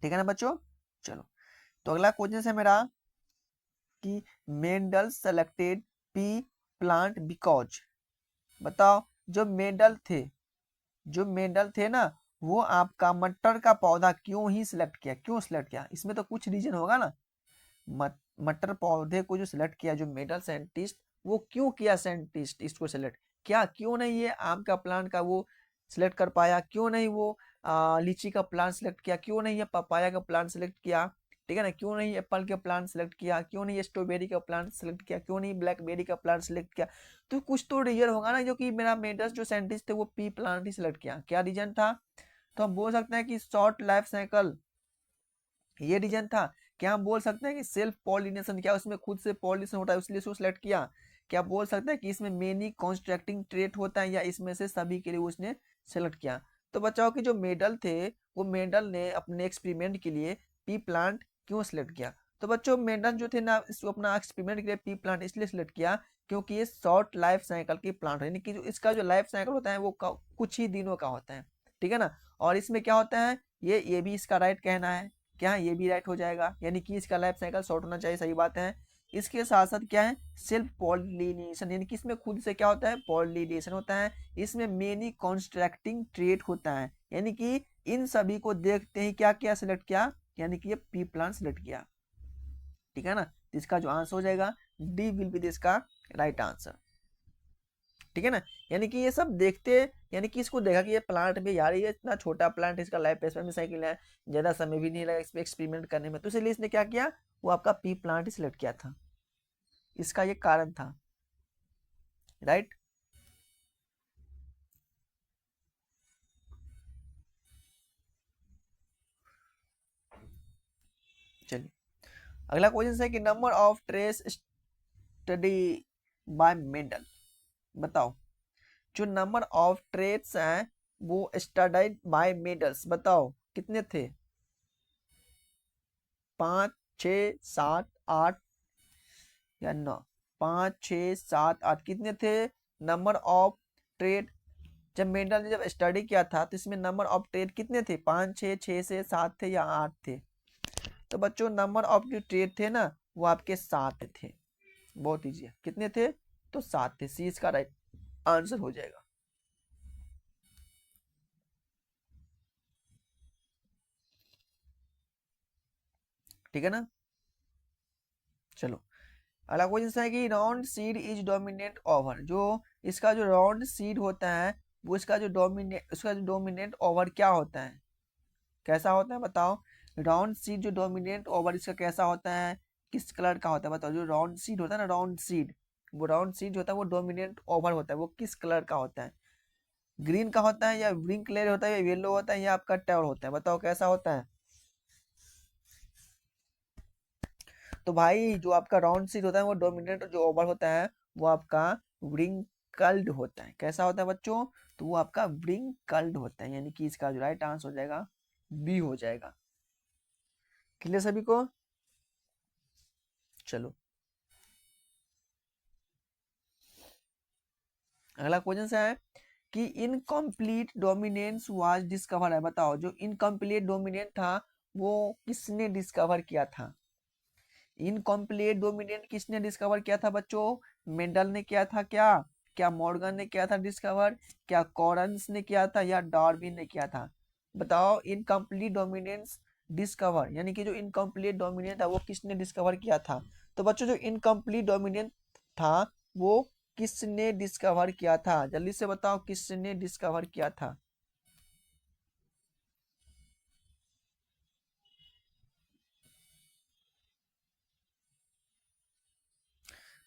ठीक है ना बच्चों। चलो तो अगला क्वेश्चन है मेरा कि Mendel selected P plant because. बताओ जो मेंडल थे ना वो आपका मटर का पौधा क्यों ही सिलेक्ट किया? क्यों सिलेक्ट किया? इसमें तो कुछ रीजन होगा ना। मटर पौधे को जो सिलेक्ट किया जो मेडल साइंटिस्ट, वो क्यों किया साइंटिस्ट इसको सिलेक्ट? क्या क्यों नहीं ये आम का प्लांट का वो सिलेक्ट कर पाया? क्यों नहीं वो लीची का प्लांट सिलेक्ट किया? क्यों नहीं ये पपाया का प्लांट सिलेक्ट किया? ठीक है ना। क्यों नहीं एप्पल के प्लांट सिलेक्ट किया? क्यों नहीं स्ट्रॉबेरी का प्लांट सिलेक्ट किया? क्यों नहीं ब्लैकबेरी का प्लांट सिलेक्ट किया? तो कुछ तो रीजन होगा ना, जो कि मेरा मेडल्स जो साइंटिस्ट थे वो पी प्लांट ही सिलेक्ट किया। क्या रीजन था? तो हम बोल सकते हैं कि शॉर्ट लाइफ साइकिल, ये रीजन था। क्या हम बोल सकते हैं कि सेल्फ पॉलिनेशन, क्या उसमें खुद से पॉलिनेशन होता है इसलिए उसको सिलेक्ट किया? क्या बोल सकते हैं कि इसमें मेनी कॉन्स्ट्रक्टिंग ट्रेट होता है, या इसमें से सभी के लिए उसने सेलेक्ट किया? तो बचाओ कि जो मेडल थे वो मेडल ने अपने एक्सपेरिमेंट के लिए पी प्लांट क्यों सिलेक्ट किया? तो बच्चों मेडल जो थे ना इसको अपना एक्सपेरिमेंट के लिए पी प्लांट इसलिए सिलेक्ट किया क्योंकि ये शॉर्ट लाइफ साइकिल की प्लांट है, यानी कि जो इसका जो लाइफ साइकिल होता है वो कुछ ही दिनों का होता है, ठीक है ना। और इसमें क्या होता है, ये भी इसका राइट कहना है। क्या ये भी राइट हो जाएगा, यानी कि इसका लाइफ साइकिल शॉर्ट होना चाहिए, सही बात है। इसके साथ साथ क्या है, सेल्फ पॉलिनेशन, यानी कि इसमें खुद से क्या होता है, पॉलिनेशन होता है। इसमें मेनी कॉन्स्ट्रक्टिंग ट्रेट होता है, यानी कि इन सभी को देखते ही क्या क्या सिलेक्ट किया, यानी कि ये पी प्लांट सिलेक्ट किया, ठीक है ना। तो इसका जो आंसर हो जाएगा डी विल बी इसका राइट आंसर, ठीक है ना। यानी कि ये सब देखते, यानी कि इसको देखा कि ये प्लांट भी यार ये इतना छोटा प्लांट, इसका लाइफ स्पैन साइकिल है, ज्यादा समय भी नहीं लगा इस पे एक्सपेरिमेंट करने में, तो इसलिए इसने क्या किया, वो आपका पी प्लांट ही सिलेक्ट किया था। इसका ये कारण था, राइट। चलिए अगला क्वेश्चन है कि number of trace study bye Mendel. बताओ जो नंबर ऑफ ट्रेस हैं वो स्टडीड बाय मेंडल्स, बताओ कितने थे? 5, 6, 7, 8 या 9? 5, 6, 7, 8 कितने थे नंबर ऑफ ट्रेड? जब मेंडल ने जब स्टडी किया था तो इसमें नंबर ऑफ ट्रेड कितने थे? 5, 6, 6 से 7 थे या 8 थे? तो बच्चों नंबर ऑफ जो ट्रेड थे ना वो आपके 7 थे। बहुत ईजी है। कितने थे? तो 7 थे। सी इसका राइट आंसर हो जाएगा। ठीक है ना? चलो अगला क्वेश्चन है कि round seed is dominate over. जो इसका जो राउंड सीड होता है वो उसका जो डोमिनेट ओवर क्या होता है? कैसा होता है बताओ? राउंड सीड जो डोमिनेट ओवर इसका कैसा होता है? किस कलर का होता है बताओ? जो राउंड सीड होता है ना, राउंड सीड, वो राउंड सीड होता है वो डोमिनेट ओवर होता है, वो किस कलर का होता है? ग्रीन का होता है या ग्रीन कलर होता है या येलो होता है या आपका टेवर होता है? बताओ कैसा होता है? तो भाई जो आपका राउंड सीड होता है वो डोमिनेट जो ओवर होता है वो आपका व्रिंकल्ड होता है। कैसा होता है बच्चों? तो वो आपका व्रिंकल्ड होता है, यानी कि इसका जो राइट आंसर हो जाएगा बी हो जाएगा। क्लियर सभी को? चलो अगला क्वेश्चन है कि इनकम्प्लीट डोमिनेंस वाज डिस्कवर है। बताओ जो इनकम्प्लीट डोमिनेंट था वो किसने डिस्कवर किया था? इनकम्प्लीट डोमिनेंट किसने डिस्कवर किया था बच्चों? मेंडल ने किया था क्या? क्या मॉर्गन ने किया था डिस्कवर? क्या कॉरन्स ने किया था या डार्विन ने किया था? बताओ इनकम्प्लीट डोमिनेंस डिस्कवर यानी कि जो इनकम्प्लीट डोमिनेंट था वो किसने डिस्कवर किया था? तो बच्चों जो इनकम्प्लीट डोमिनेंट था वो किसने डिस्कवर किया था? जल्दी से बताओ किसने डिस्कवर किया था?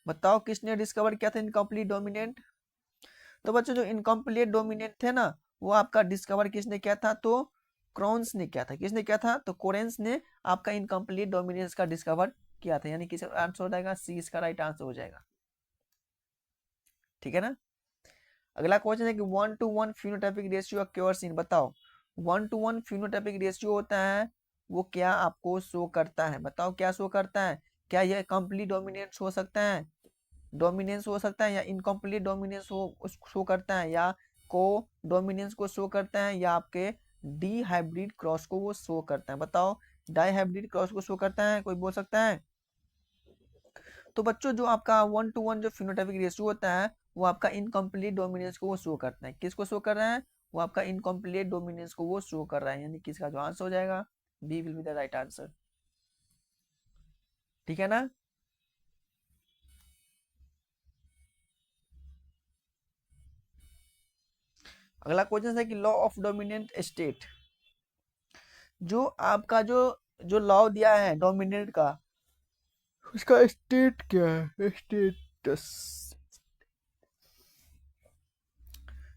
बताओ किसने डिस्कवर किया था इनकम्प्लीट डोमिनेंट? तो बच्चों जो इनकम्प्लीट डोमिनेंट थे ना वो आपका डिस्कवर किसने किया था? तो क्रॉन्स ने किया था। किसने किया था? तो कोरेंस ने आपका इनकम्प्लीट डोमिनेंस का डिस्कवर किया था, यानी कि आंसर हो जाएगा सी इसका राइट आंसर हो जाएगा। ठीक है ना? अगला क्वेश्चन है कि 1:1 फिनोटाइपिक रेशियो अक्योर्स इन। बताओ 1:1 फिनोटाइपिक रेशियो होता है वो क्या आपको शो करता है? बताओ क्या शो करता है? क्या यह कंप्लीट डोमिनेंस हो सकता है, डोमिनेंस हो सकता है, या इनकम्प्लीट डोमिनेंस हो शो करता है, या को डोमिनेंस को शो करता है, या आपके डी हाइब्रिड क्रॉस को वो शो करता है? बताओ डाई हाइब्रिड क्रॉस को शो करता है, कोई बोल सकता है? तो बच्चों जो आपका 1:1 जो फिनोटाइपिक रेशियो होता है वो आपका इनकम्प्लीट डोमिनेंस को वो शो करता है। किसको शो कर रहा है? वो आपका इनकम्प्लीट डोमिनेंस को वो शो कर रहा है, यानी किसका जो आंसर हो जाएगा B will be the right answer. ठीक है ना? अगला क्वेश्चन है कि लॉ ऑफ डोमिनेंट स्टेट। जो आपका जो जो लॉ दिया है डोमिनेंट का उसका स्टेट क्या है? स्टेटस।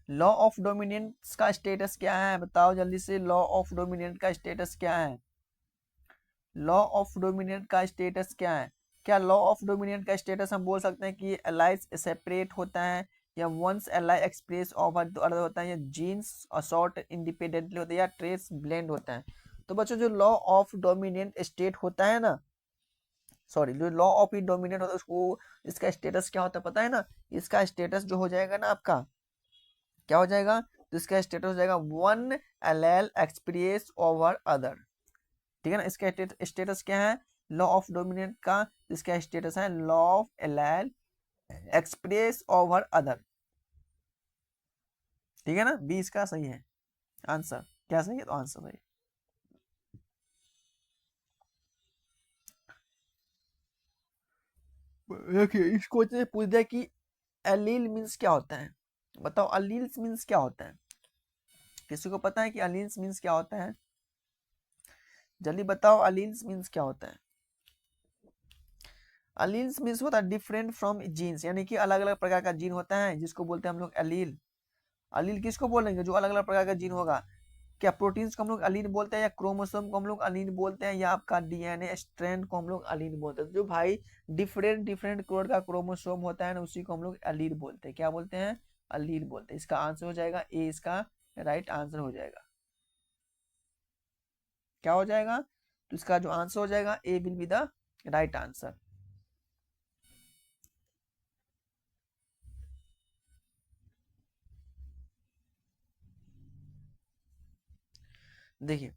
लॉ ऑफ डोमिनेंस का स्टेटस क्या है? बताओ जल्दी से लॉ ऑफ डोमिनेंट का स्टेटस क्या है? लॉ ऑफ डोमिनेंट का स्टेटस क्या है? क्या लॉ ऑफ डोमिनेंट का स्टेटस हम बोल सकते हैं कि एलाइज सेपरेट होता है, या one's allele express over the other होता है, या जीन्स असॉर्ट इंडिपेंडेंटली होता है, या ट्रेस ब्लेंड होता है? तो बच्चों जो लॉ ऑफ डोमिनेंट स्टेट होता है ना, सॉरी जो लॉ ऑफ डोमिनेंट होता है उसको इसका स्टेटस क्या होता है पता है ना? इसका स्टेटस जो हो जाएगा ना आपका क्या हो जाएगा? तो इसका स्टेटस हो जाएगा one allele express over other. ठीक है ना? इसका स्टेटस क्या है लॉ ऑफ डोमिनेंट का? इसका स्टेटस है law of allele express over other. ठीक है ना? बी इसका सही है आंसर। क्या सही है? तो आंसर सही है। देखिए इस क्वेश्चन से पूछ दिया कि एलील मींस क्या होता है? बताओ अलील्स मींस क्या होता है? किसी को पता है कि अलील्स मींस क्या होता है? जल्दी बताओ अलील्स मींस क्या होता है? अलील्स मींस होता है डिफरेंट फ्रॉम जीन्स, यानी कि अलग अलग प्रकार का जीन होता है जिसको बोलते हैं हम लोग अलील। अलील किसको बोलेंगे? जो अलग अलग प्रकार का जीन होगा। क्या प्रोटीन्स को हम लोग अलीन बोलते हैं, या क्रोमोसोम को हम लोग अलीन बोलते हैं, या आपका डीएनए स्ट्रैंड को हम लोग अलीन बोलते हैं। तो जो भाई डिफरेंट डिफरेंट कलर का क्रोमोसोम होता है ना, उसी को हम लोग अलीन बोलते हैं। क्या बोलते हैं? अलीन बोलते हैं। इसका आंसर हो जाएगा ए, इसका राइट आंसर हो जाएगा। क्या हो जाएगा? तो इसका जो आंसर हो जाएगा A will be the right answer. देखिए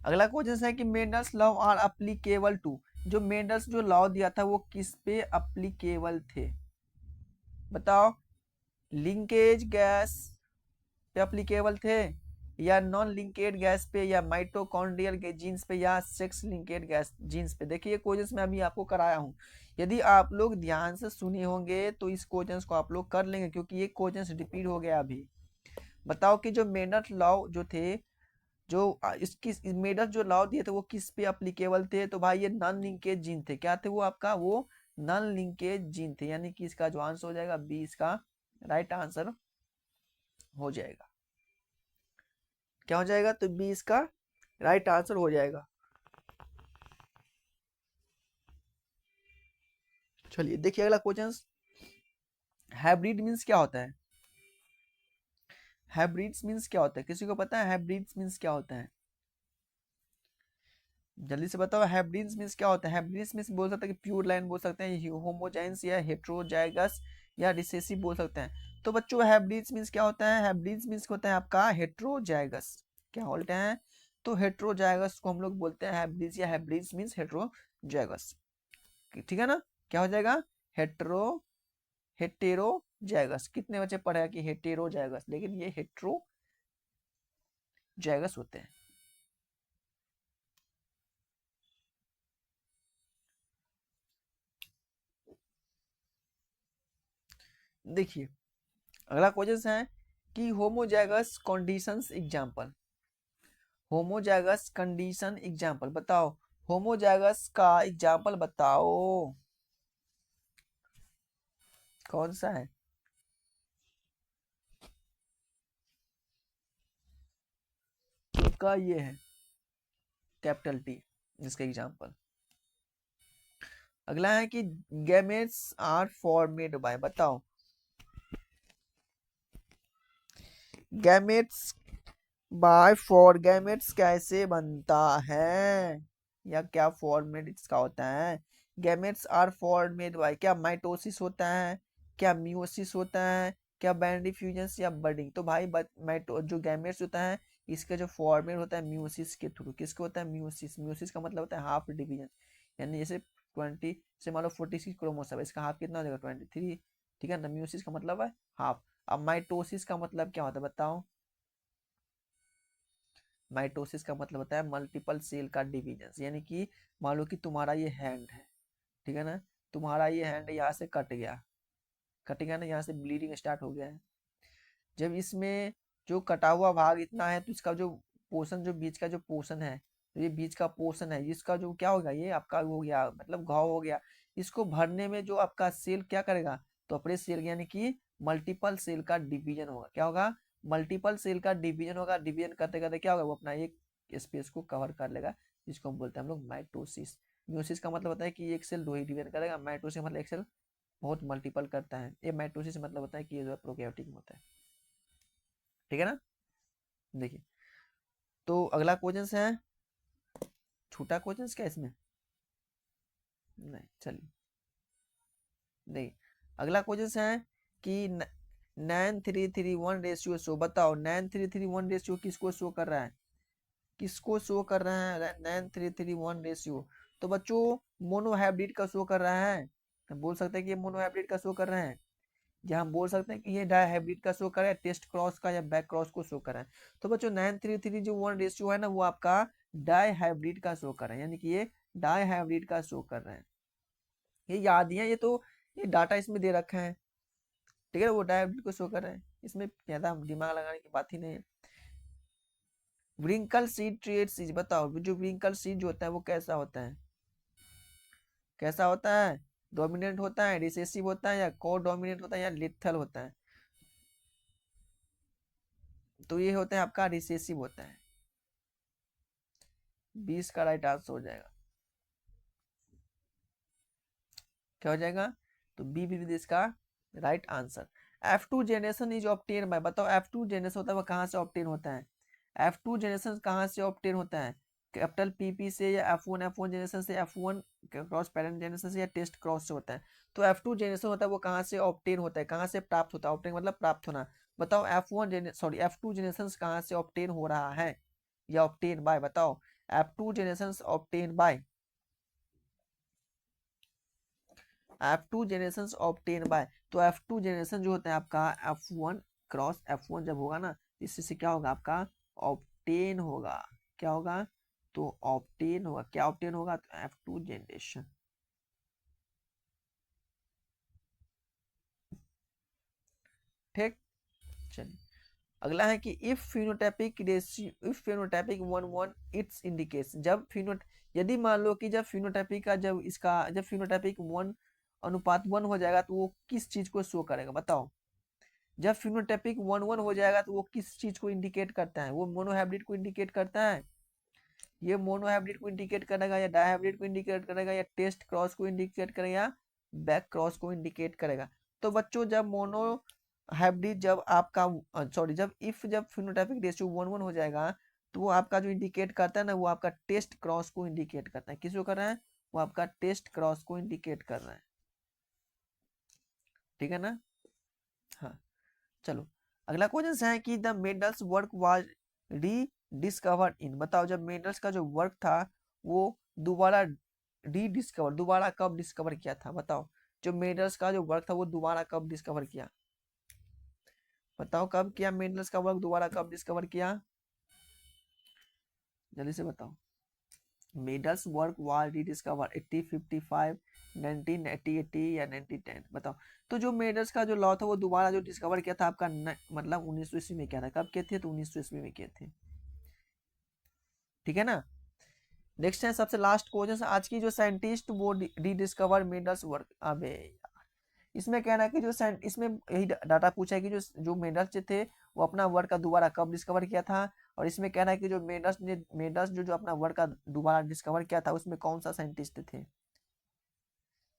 अगला क्वेश्चन है कि Mendel's law are applicable to. जो मेंडल्स जो लॉ दिया था वो किस पे अप्लीकेबल थे? बताओ। लिंकेज गैस पे अप्लीकेबल थे, या नॉन लिंकेड गैस पे, या माइटोकॉन्ड्रियल जीन्स पे, या सेक्स लिंकेड गैस जीन्स पे? देखिए ये क्वेश्चन मैं अभी आपको कराया हूँ। यदि आप लोग ध्यान से सुने होंगे तो इस क्वेश्चन को आप लोग कर लेंगे, क्योंकि ये क्वेश्चन रिपीट हो गया अभी। बताओ कि जो मेंडल लॉ जो थे, जो इसकी मेडल जो लॉ दिए थे वो किस पे अप्लीकेबल थे? तो भाई ये नॉन लिंकेज जीन थे। क्या थे वो आपका? वो नॉन लिंकेज जीन थे, यानी कि इसका जो आंसर हो जाएगा बी, इसका राइट आंसर हो जाएगा। क्या हो जाएगा? तो बी इसका राइट आंसर हो जाएगा। चलिए देखिए अगला क्वेश्चन। हाइब्रिड मीन्स क्या होता है? हाइब्रिड्स मीन्स क्या होता है? किसी को पता है हाइब्रिड्स मीन्स क्या होता है? जल्दी से बताओ हाइब्रिड्स मीन्स क्या होता है? हाइब्रिड्स मीन्स बोल सकते हैं कि प्योर लाइन बोल सकते हैं, होमोजाइन्स या हेट्रोजाइगस या रिसेसिव बोल सकते हैं। तो बच्चों हाइब्रिड्स मीन्स क्या होता है? हाइब्रिड्स मीन्स होता है आपका हेट्रोजाइगस। क्या बोलते हैं? तो हेट्रोजाइगस को हम लोग बोलते हैं हाइब्रिड्स, या हाइब्रिड्स मीन्स हेट्रोजाइगस। ठीक है ना? क्या हो जाएगा? हेटेरोजाइगस। कितने बच्चे पढ़े कि हेटेरोजाइगस, लेकिन ये हेट्रोजाइगस होते हैं। देखिए अगला क्वेश्चन है कि homozygous conditions example. Homozygous condition example बताओ। होमोजाइगस का एग्जांपल बताओ, कौन सा है? का ये है कैपिटल टी, इसका एग्जांपल। अगला है कि गैमेट्स आर फॉर्मेड बाय। बताओ गैमेट्स बाय फॉर, गैमेट्स कैसे बनता है, या क्या फॉर्मेट इसका होता है? गैमेट्स आर फॉर्मेड बाय, क्या माइटोसिस होता है, क्या मियोसिस होता है, क्या बैंड डिफ्यूजन, या बडिंग? तो भाई माइटो जो गैमेट्स होता है इसका जो फॉर्मेट होता है म्यूसिस के थ्रू। किसको होता है? म्यूसिस। म्यूसिस का मतलब होता है हाफ डिवीजन, यानी जैसे 20 से मान लो 46 क्रोमोसोम, इसका हाफ कितना हो जाएगा? 23। ठीक है ना? म्यूसिस का मतलब है हाफ। अब माइटोसिस का मतलब क्या होता है बताओ? माइटोसिस का मतलब होता है मल्टीपल सेल का डिवीजन, यानी कि मान लो कि तुम्हारा ये हैंड है, ठीक है ना? तुम्हारा ये हैंड यहाँ से कट गया, कट गया ना, यहाँ से ब्लीडिंग स्टार्ट हो गया है। जब इसमें जो कटा हुआ भाग इतना है, तो इसका जो पोर्शन, जो बीच का जो पोर्शन है, तो ये बीच का पोर्शन है, इसका जो क्या होगा, ये आपका हो गया, मतलब घाव हो गया। इसको भरने में जो आपका सेल क्या करेगा? तो अपने सेल यानी कि मल्टीपल सेल का डिवीजन होगा। क्या होगा? मल्टीपल सेल का डिवीजन होगा। डिवीजन करते करते क्या होगा? वो अपना एक स्पेस को कवर कर लेगा, जिसको हम बोलते हैं हम लोग माइटोसिस। म्यूसिस का मतलब होता है कि एक सेल दो ही डिवीजन करेगा। माइटोसिस मतलब एक सेल बहुत मल्टीपल करता है। ये माइटोसिस मतलब होता है कि ये जो है प्रोकैरियोटिक में होता है। ठीक है ना? देखिए तो अगला क्वेश्चन है, छोटा क्वेश्चन क्या इसमें? नहीं, चलिए नहीं। अगला क्वेश्चन है कि 9331 शो। बताओ 9331 किसको शो कर रहा है? किसको शो कर रहा है 9331? तो बच्चों मोनोहाइब्रिड का शो कर रहा है। हम बोल सकते हैं कि ये मोनोहाइब्रिड का शो कर रहे हैं, या हम बोल सकते हैं कि ये डायहाइब्रिड का शो कर रहा है, टेस्ट क्रॉस का या बैक क्रॉस को शो कर रहा है। तो बच्चों 9331 है ना, वो आपका डायहाइब्रिड का शो कर रहा है, यानी कि ये डायहाइब्रिड का शो कर रहे हैं। ये याद ही है, ये तो ये डाटा इसमें दे रखा है। ठीक है, वो डायहाइब्रिड को शो कर रहे हैं, इसमें ज्यादा दिमाग लगाने की बात ही नहीं है। Wrinkle seed trait sees. बताओ जो व्रिंकल सीड जो होता है वो कैसा होता है? कैसा होता है? डोमिनेंट होता है, रिसेसिव होता है, या को डोमिनेंट होता है, या लिथल होता है? तो ये होता है आपका रिसेसिव होता है। बी इसका राइट आंसर हो जाएगा। क्या हो जाएगा? तो बी विल बी इसका right answer. F2 generation is obtain bye, बताओ F2 जनरेशन होता है वो कहाँ से ऑब्टेन होता है? F2 जनरेशन कहाँ से ऑब्टेन होता है? कैपिटल PP से, या F1 जनरेशन से, F1 क्रॉस पेरेंट जनरेशन से, या टेस्ट क्रॉस से होता है? तो F2 जनरेशन होता है वो कहाँ से ऑब्टेन होता है, कहाँ से प्राप्त होता है? ऑब्टेन मतलब प्राप्त होना। बताओ F2 जनरेशन कहाँ से ऑब्टेन हो रहा है या ऑब्टेन बाय? बताओ F2 generation obtain bye, F2 generation obtain bye. तो F2 जनरेशन जो होता है आपका F1 क्रॉस F1 जब होगा ना, इससे क्या होगा आपका? ऑब्टेन होगा। क्या होगा? तो ऑब्टेन होगा। क्या ऑब्टेन होगा? तो F2 जनरेशन। ठीक, चलिए अगला है कि if phenotypic ratio, if phenotypic 1:1 it's indicates, जब फिनो, यदि मान लो कि जब फिनोटाइपिक का जब इसका जब फिनोटाइपिक 1:1 हो जाएगा तो वो किस चीज को शो करेगा? बताओ जब फिनोटाइपिक 1:1 हो जाएगा तो वो किस चीज को इंडिकेट करता है? वो मोनोहाइब्रिड को इंडिकेट करता है, ये मोनोहाइब्रिड को इंडिकेट करेगा, या डायहाइब्रिड को इंडिकेट करेगा, या टेस्ट क्रॉस को इंडिकेट करेगा, या बैक क्रॉस को इंडिकेट करेगा? तो बच्चों जब मोनो हाइब्रिड जब आपका जब फिनोटाइपिक रेशियो 1:1 हो जाएगा तो वो आपका जो इंडिकेट करता है ना, वो आपका टेस्ट क्रॉस को इंडिकेट करता है। किसको कर रहा है? वो आपका टेस्ट क्रॉस को इंडिकेट कर रहा है। ठीक है ना? हाँ, चलो अगला क्वेश्चन है कि द मेंडल्स वर्क वाज री डिस्कवर्ड इन, बताओ जब मेंडल्स का जो वर्क था वो दोबारा री डिस्कवर, दोबारा कब डिस्कवर किया था? बताओ जो मेंडल्स का जो वर्क था वो दोबारा कब डिस्कवर किया? बताओ कब किया मेंडल्स का वर्क दोबारा कब डिस्कवर किया? जल्दी से बताओ। मेंडल्स वर्क वाज रीडिस्कवर 1855, 1980 या 1910? बताओ। तो जो मेंडल्स का जो लॉ था वो दोबारा जो डिस्कवर किया था आपका मतलब 1900 ईस्वी में किया था। कब किए थे? तो 1900 ईस्वी में किए थे। ठीक है ना? नेक्स्ट है सबसे लास्ट क्वेश्चन आज की, जो साइंटिस्ट वो रीडिस्कवर मेंडल्स वर्क। अबे इसमें कहना है कि इसमें यही डाटा पूछा है कि जो जो मेंडल्स थे वो अपना वर्क का दोबारा कब डिस्कवर किया था, और इसमें कहना है कि जो मेंडल्स जो जो अपना वर्क का दोबारा डिस्कवर किया था उसमें कौन सा साइंटिस्ट थे?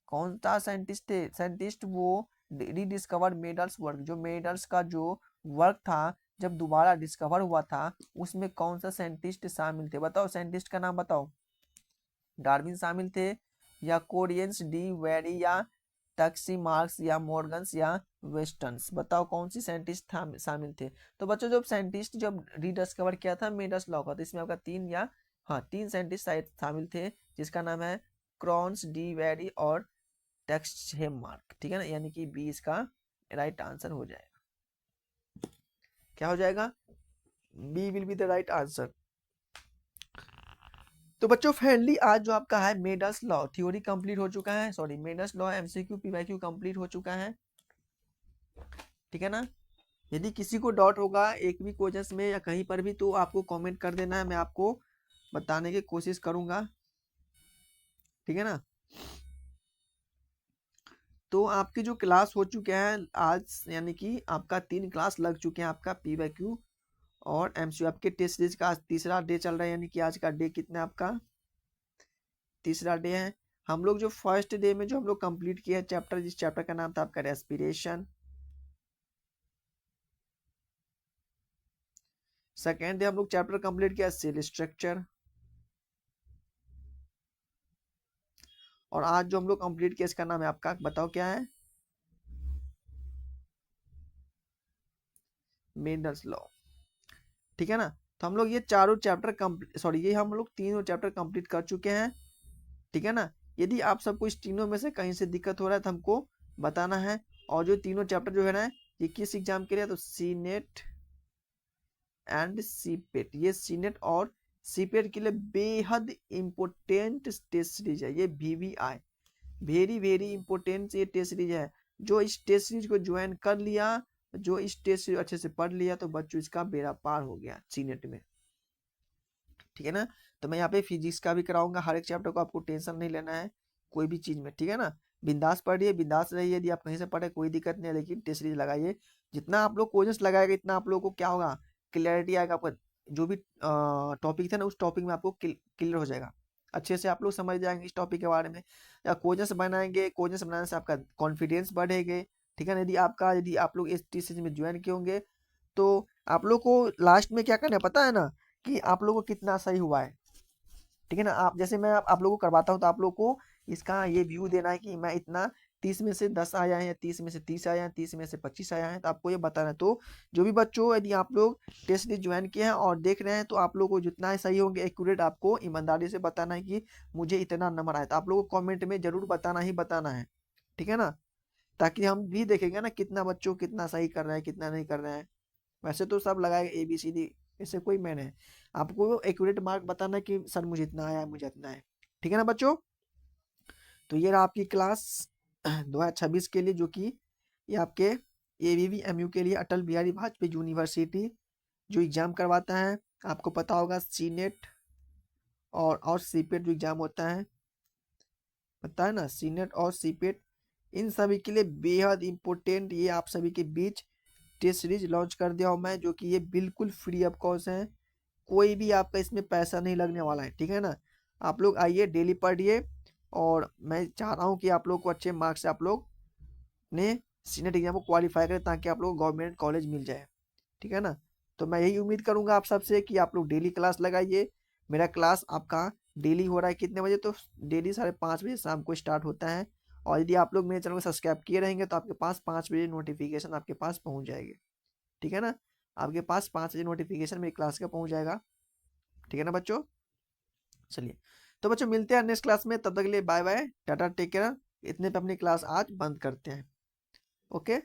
कौन सा साइंटिस्ट थे? साइंटिस्ट वो रीडिस्कवर मेंडल्स वर्क, जो मेंडल्स का जो वर्क था जब दोबारा डिस्कवर हुआ था उसमें कौन सा साइंटिस्ट शामिल थे? बताओ साइंटिस्ट का नाम बताओ। डार्विन शामिल थे, या कोरियंस, डी वेरी, या टक्सी मार्क्स, या मॉर्गन्स, या वेस्टर्न्स? बताओ कौन सी साइंटिस्ट शामिल थे? तो बच्चों जब साइंटिस्ट जब रीडिस्कवर किया था मेंडल्स लॉ का, तो इसमें आपका तीन या हाँ तीन साइंटिस्ट शामिल थे, जिसका नाम है क्रॉन्स, डी वेरी और टक्सहेम मार्क। ठीक है ना? यानी कि बी इसका राइट आंसर हो जाएगा। क्या हो जाएगा? B will be the right answer. तो बच्चों फाइनली आज जो आपका है मेंडल्स लॉ थ्योरी कंप्लीट हो चुका है, sorry Mendel's law MCQ PYQ complete हो चुका है। ठीक है ना? यदि किसी को डाउट होगा एक भी क्वेश्चन में या कहीं पर भी तो आपको कमेंट कर देना है, मैं आपको बताने की कोशिश करूंगा। ठीक है ना? तो आपकी जो क्लास हो चुके हैं आज, यानी कि आपका 3 क्लास लग चुके हैं, आपका पीवाईक्यू और एमसीक्यू। आपके टेस्ट सीरीज का आज तीसरा डे चल रहा है, यानी कि आज का डे कितना है आपका? तीसरा डे है। हम लोग जो फर्स्ट डे में जो हम लोग कंप्लीट किया चैप्टर, जिस चैप्टर का नाम था आपका रेस्पिरेशन। सेकेंड डे हम लोग चैप्टर कंप्लीट किया सेल स्ट्रक्चर। और आज जो हम लोग कंप्लीट किया इसका नाम है आपका, बताओ क्या है? Mendel's law. ठीक है ना? तो हम लोग ये चारों चैप्टर कंप्लीट, सॉरी ये हम लोग तीनों चैप्टर कंप्लीट कर चुके हैं। ठीक है ना? यदि आप सबको इस तीनों में से कहीं से दिक्कत हो रहा है तो हमको बताना है। और जो तीनों चैप्टर जो है ना ये किस एग्जाम के लिए? तो सी नेट एंड सीपेट। ये सीनेट और सीपेट के लिए बेहद इंपोर्टेंट टेस्ट सीरीज है। ये VVI वेरी वेरी इंपोर्टेंट ये टेस्ट सीरीज है। जो इस टेस्ट सीरीज को ज्वाइन कर लिया, जो इस टेस्ट सीरीज अच्छे से पढ़ लिया, तो बच्चों इसका बेड़ा पार हो गया सीनेट में। ठीक है ना? तो मैं यहाँ पे फिजिक्स का भी कराऊंगा, हर एक चैप्टर को आपको टेंशन नहीं लेना है कोई भी चीज में। ठीक है ना? बिंदास पढ़िए, बिंदास रहिए। यदि आप कहीं से पढ़े कोई दिक्कत नहीं है, लेकिन टेस्ट सीरीज लगाइए। जितना आप लोग क्वेश्चन लगाएगा इतना आप लोगों को क्या होगा? क्लैरिटी आएगा आपको। जो भी टॉपिक था ना उस टॉपिक में आपको क्लियर हो जाएगा, अच्छे से आप लोग समझ जाएंगे इस टॉपिक के बारे में। या क्वेश्चंस बनाएंगे, क्वेश्चंस बनाने से आपका कॉन्फिडेंस बढ़ेगा, ठीक है ना। यदि आप लोग STCG में ज्वाइन किए होंगे तो आप लोग को लास्ट में क्या करना है पता है ना, कि आप लोगों को कितना सही हुआ है, ठीक है ना। आप जैसे मैं आप लोगों को करवाता हूँ तो आप लोग को इसका ये व्यू देना है कि मैं इतना 30 में से 10 आया है, या 30 में से 30 आया है, 30 में से 25 आया है, तो आपको ये बताना है। तो जो भी बच्चों, यदि आप लोग टेस्ट सीरीज ज्वाइन किए हैं और देख रहे हैं तो आप लोग को जितना ही सही होंगे एक्यूरेट आपको ईमानदारी से बताना है कि मुझे इतना नंबर आया, तो आप लोगों को कॉमेंट में जरूर बताना ही बताना है, ठीक है ना। ताकि हम भी देखेंगे ना कितना बच्चों कितना सही कर रहे हैं कितना नहीं कर रहे हैं। वैसे तो सब लगाएगा ABCD, इससे कोई मैंने है, आपको एक्यूरेट मार्क बताना है कि सर मुझे इतना आया है, मुझे इतना है, ठीक है ना बच्चों। तो ये रहा आपकी क्लास 2026 के लिए, जो कि ये आपके ABV MU के लिए अटल बिहारी वाजपेयी यूनिवर्सिटी जो एग्जाम करवाता है। आपको पता होगा सीनेट और सीपेट जो एग्जाम होता है, पता है ना, सीनेट और सीपेट, इन सभी के लिए बेहद इम्पोर्टेंट ये आप सभी के बीच टेस्ट सीरीज लॉन्च कर दिया हूँ मैं, जो कि ये बिल्कुल फ्री ऑफ कॉस्ट है, कोई भी आपका इसमें पैसा नहीं लगने वाला है, ठीक है ना। आप लोग आइए, डेली पढ़िए, और मैं चाह रहा हूँ कि आप लोग को अच्छे मार्क्स से आप लोग ने सीनेट एग्जाम को क्वालिफाई करें, ताकि आप लोग गवर्नमेंट कॉलेज मिल जाए, ठीक है ना। तो मैं यही उम्मीद करूंगा आप सबसे कि आप लोग डेली क्लास लगाइए। मेरा क्लास आपका डेली हो रहा है कितने बजे, तो डेली 5:30 बजे शाम को स्टार्ट होता है। और यदि आप लोग मेरे चैनल को सब्सक्राइब किए रहेंगे तो आपके पास 5 बजे नोटिफिकेशन आपके पास पहुंच जाएगी, ठीक है ना। आपके पास 5 बजे नोटिफिकेशन मेरी क्लास का पहुंच जाएगा, ठीक है ना बच्चों। चलिए, तो बच्चों मिलते हैं नेक्स्ट क्लास में, तब तक के लिए bye bye, tata, take care. इतने पे अपनी क्लास आज बंद करते हैं। ओके।